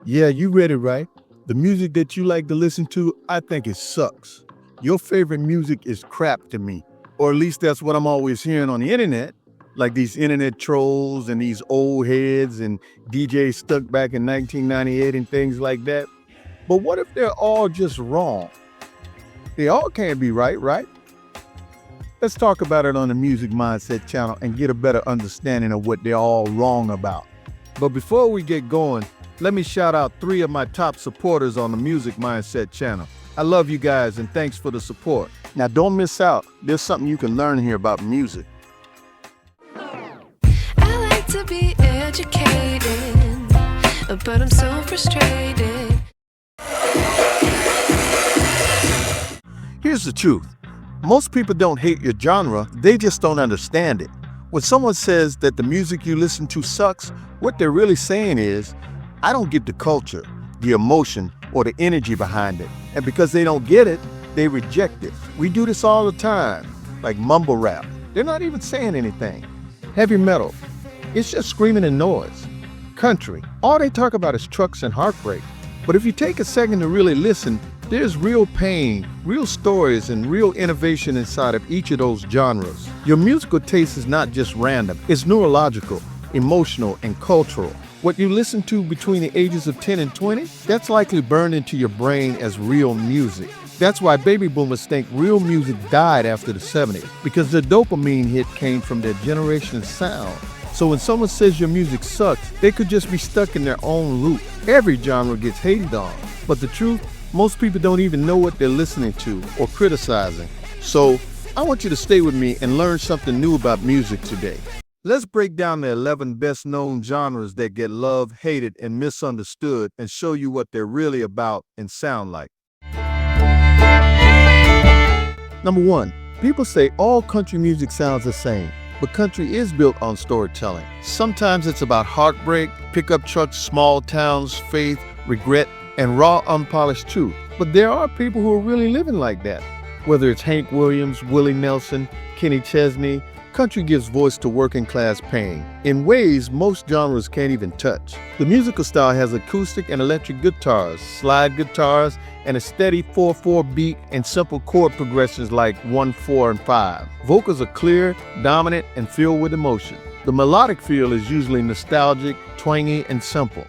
Yeah, you read it right. The music that you like to listen to, I think it sucks. Your favorite music is crap to me. Or at least that's what I'm always hearing on the internet. Like these internet trolls and these old heads and DJs stuck back in 1998 and things like that. But what if they're all just wrong? They all can't be right, right? Let's talk about it on the Music Mindset channel and get a better understanding of what they're all wrong about. But before we get going, let me shout out 3 of my top supporters on the Music Mindset channel. I love you guys and thanks for the support. Now don't miss out. There's something you can learn here about music. I like to be educated, but I'm so frustrated. Here's the truth. Most people don't hate your genre, they just don't understand it. When someone says that the music you listen to sucks, what they're really saying is, I don't get the culture, the emotion, or the energy behind it. And because they don't get it, they reject it. We do this all the time, like mumble rap. They're not even saying anything. Heavy metal, it's just screaming and noise. Country, all they talk about is trucks and heartbreak. But if you take a second to really listen, there's real pain, real stories, and real innovation inside of each of those genres. Your musical taste is not just random, it's neurological, emotional, and cultural. What you listen to between the ages of 10 and 20, that's likely burned into your brain as real music. That's why baby boomers think real music died after the 70s, because the dopamine hit came from their generation's sound. So when someone says your music sucks, they could just be stuck in their own loop. Every genre gets hated on, but the truth, most people don't even know what they're listening to or criticizing. So I want you to stay with me and learn something new about music today. Let's break down the 11 best known genres that get loved, hated, and misunderstood and show you what they're really about and sound like. Number 1, people say all country music sounds the same, but country is built on storytelling. Sometimes it's about heartbreak, pickup trucks, small towns, faith, regret, and raw, unpolished truth. But there are people who are really living like that. Whether it's Hank Williams, Willie Nelson, Kenny Chesney, country gives voice to working class pain in ways most genres can't even touch. The musical style has acoustic and electric guitars, slide guitars, and a steady 4/4 beat and simple chord progressions like 1, 4, and 5. Vocals are clear, dominant, and filled with emotion. The melodic feel is usually nostalgic, twangy, and simple.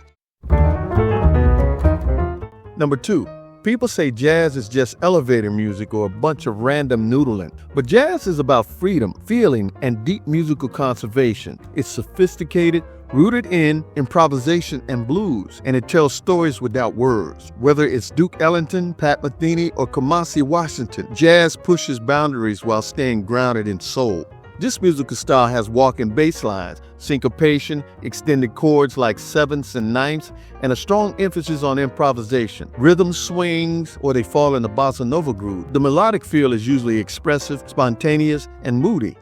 Number 2, people say jazz is just elevator music or a bunch of random noodling. But jazz is about freedom, feeling, and deep musical conservation. It's sophisticated, rooted in improvisation and blues, and it tells stories without words. Whether it's Duke Ellington, Pat Metheny, or Kamasi Washington, jazz pushes boundaries while staying grounded in soul. This musical style has walking bass lines, syncopation, extended chords like sevenths and ninths, and a strong emphasis on improvisation. Rhythm swings, or they fall in the bossa nova groove. The melodic feel is usually expressive, spontaneous, and moody.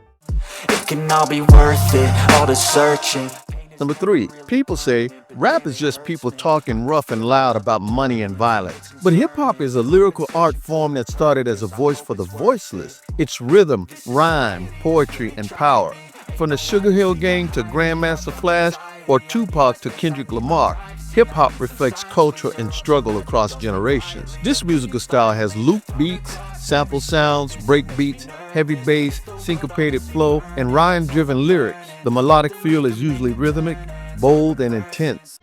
It can all be worth it, all the searching. Number 3, people say rap is just people talking rough and loud about money and violence. But hip-hop is a lyrical art form that started as a voice for the voiceless. It's rhythm, rhyme, poetry, and power. From the Sugar Hill Gang to Grandmaster Flash or Tupac to Kendrick Lamar, hip-hop reflects culture and struggle across generations. This musical style has looped beats, sample sounds, break beats, heavy bass, syncopated flow, and rhyme-driven lyrics. The melodic feel is usually rhythmic, bold, and intense.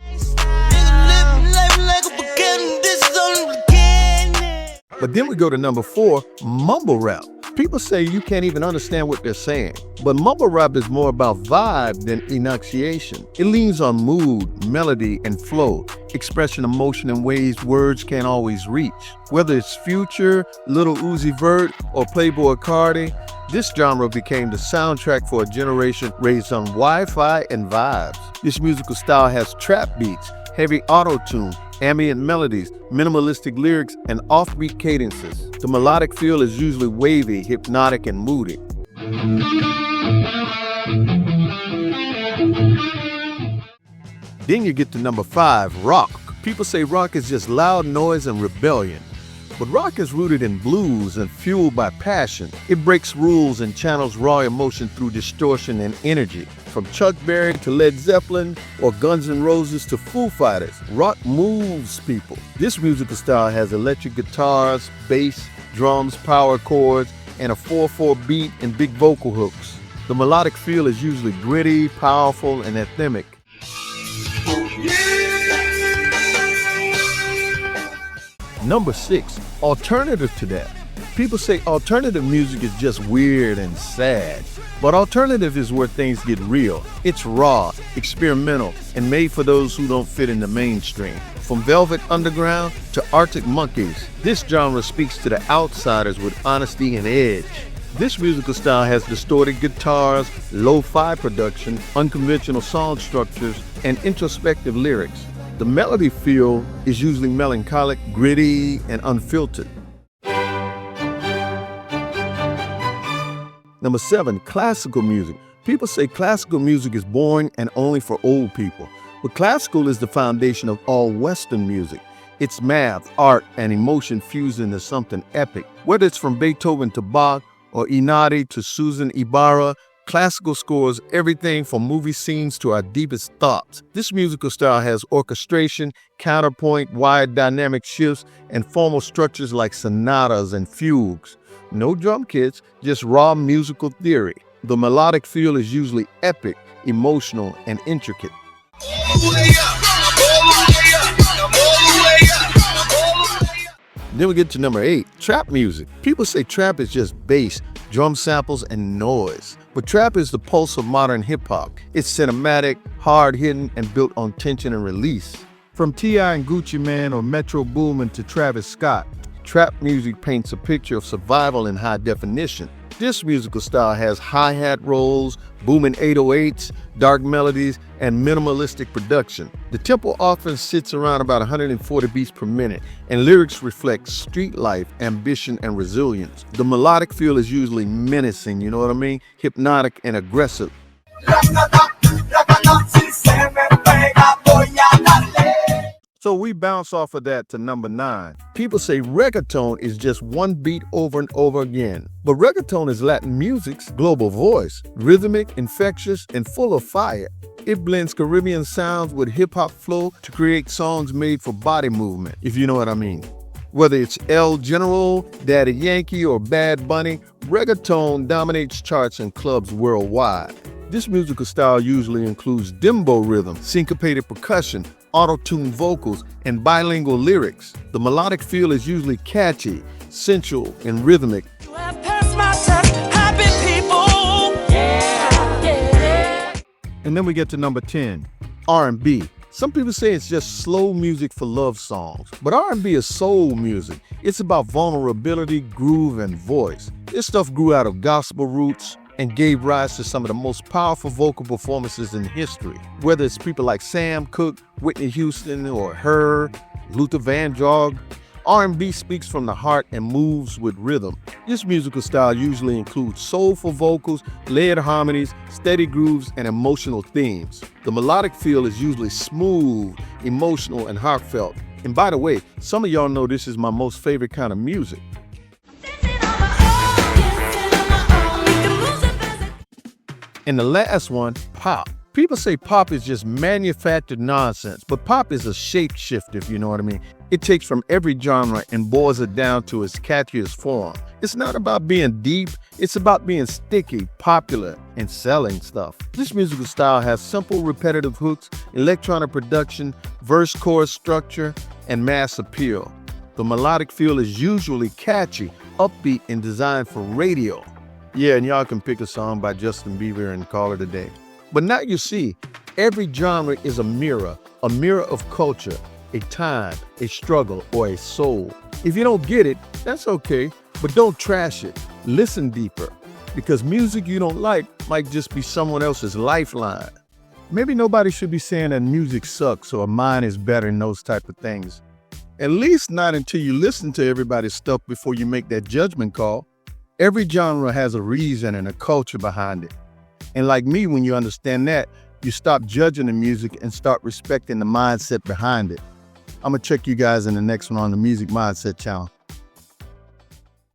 But then we go to number 4, mumble rap. People say you can't even understand what they're saying. But mumble rap is more about vibe than enunciation. It leans on mood, melody, and flow, expressing emotion in ways words can't always reach. Whether it's Future, Lil Uzi Vert, or Playboi Carti, this genre became the soundtrack for a generation raised on Wi-Fi and vibes. This musical style has trap beats, heavy auto-tune, ambient melodies, minimalistic lyrics, and offbeat cadences. The melodic feel is usually wavy, hypnotic, and moody. Then you get to number 5, rock. People say rock is just loud noise and rebellion. But rock is rooted in blues and fueled by passion. It breaks rules and channels raw emotion through distortion and energy. From Chuck Berry to Led Zeppelin or Guns N' Roses to Foo Fighters, rock moves people. This musical style has electric guitars, bass, drums, power chords, and a 4/4 beat and big vocal hooks. The melodic feel is usually gritty, powerful, and anthemic. Number 6, alternative to that. People say alternative music is just weird and sad, but alternative is where things get real. It's raw, experimental, and made for those who don't fit in the mainstream. From Velvet Underground to Arctic Monkeys, this genre speaks to the outsiders with honesty and edge. This musical style has distorted guitars, lo-fi production, unconventional song structures, and introspective lyrics. The melody feel is usually melancholic, gritty, and unfiltered. Number 7, classical music. People say classical music is boring and only for old people. But classical is the foundation of all Western music. It's math, art, and emotion fused into something epic. Whether it's from Beethoven to Bach or Inari to Susan Ibarra, classical scores everything from movie scenes to our deepest thoughts. This musical style has orchestration, counterpoint, wide dynamic shifts, and formal structures like sonatas and fugues. No drum kits, just raw musical theory. The melodic feel is usually epic, emotional, and intricate. Then we get to number 8, trap music. People say trap is just bass, drum samples, and noise. But trap is the pulse of modern hip-hop. It's cinematic, hard-hitting, and built on tension and release. From T.I. and Gucci Mane or Metro Boomin to Travis Scott, trap music paints a picture of survival in high definition. This musical style has hi-hat rolls, booming 808s, dark melodies, and minimalistic production. The tempo often sits around about 140 beats per minute, and lyrics reflect street life, ambition, and resilience. The melodic feel is usually menacing, you know what I mean? Hypnotic and aggressive. So we bounce off of that to number 9. People say reggaeton is just one beat over and over again. But reggaeton is Latin music's global voice, rhythmic, infectious, and full of fire. It blends Caribbean sounds with hip-hop flow to create songs made for body movement, if you know what I mean. Whether it's El General, Daddy Yankee, or Bad Bunny, reggaeton dominates charts and clubs worldwide. This musical style usually includes dembow rhythm, syncopated percussion, auto-tuned vocals, and bilingual lyrics. The melodic feel is usually catchy, sensual, and rhythmic. And then we get to number 10, R&B. Some people say it's just slow music for love songs, but R&B is soul music. It's about vulnerability, groove, and voice. This stuff grew out of gospel roots and gave rise to some of the most powerful vocal performances in history. Whether it's people like Sam Cooke, Whitney Houston, or Her, Luther Vandross, R&B speaks from the heart and moves with rhythm. This musical style usually includes soulful vocals, layered harmonies, steady grooves, and emotional themes. The melodic feel is usually smooth, emotional, and heartfelt. And by the way, some of y'all know this is my most favorite kind of music. And the last one, pop. People say pop is just manufactured nonsense, but pop is a shapeshifter, if you know what I mean. It takes from every genre and boils it down to its catchiest form. It's not about being deep, it's about being sticky, popular, and selling stuff. This musical style has simple, repetitive hooks, electronic production, verse-chorus structure, and mass appeal. The melodic feel is usually catchy, upbeat, and designed for radio. Yeah, and y'all can pick a song by Justin Bieber and call it a day. But now you see, every genre is a mirror of culture, a time, a struggle, or a soul. If you don't get it, that's okay, but don't trash it. Listen deeper, because music you don't like might just be someone else's lifeline. Maybe nobody should be saying that music sucks or mine is better and those type of things. At least not until you listen to everybody's stuff before you make that judgment call. Every genre has a reason and a culture behind it. And like me, when you understand that, you stop judging the music and start respecting the mindset behind it. I'm gonna check you guys in the next one on the Music Mindset channel.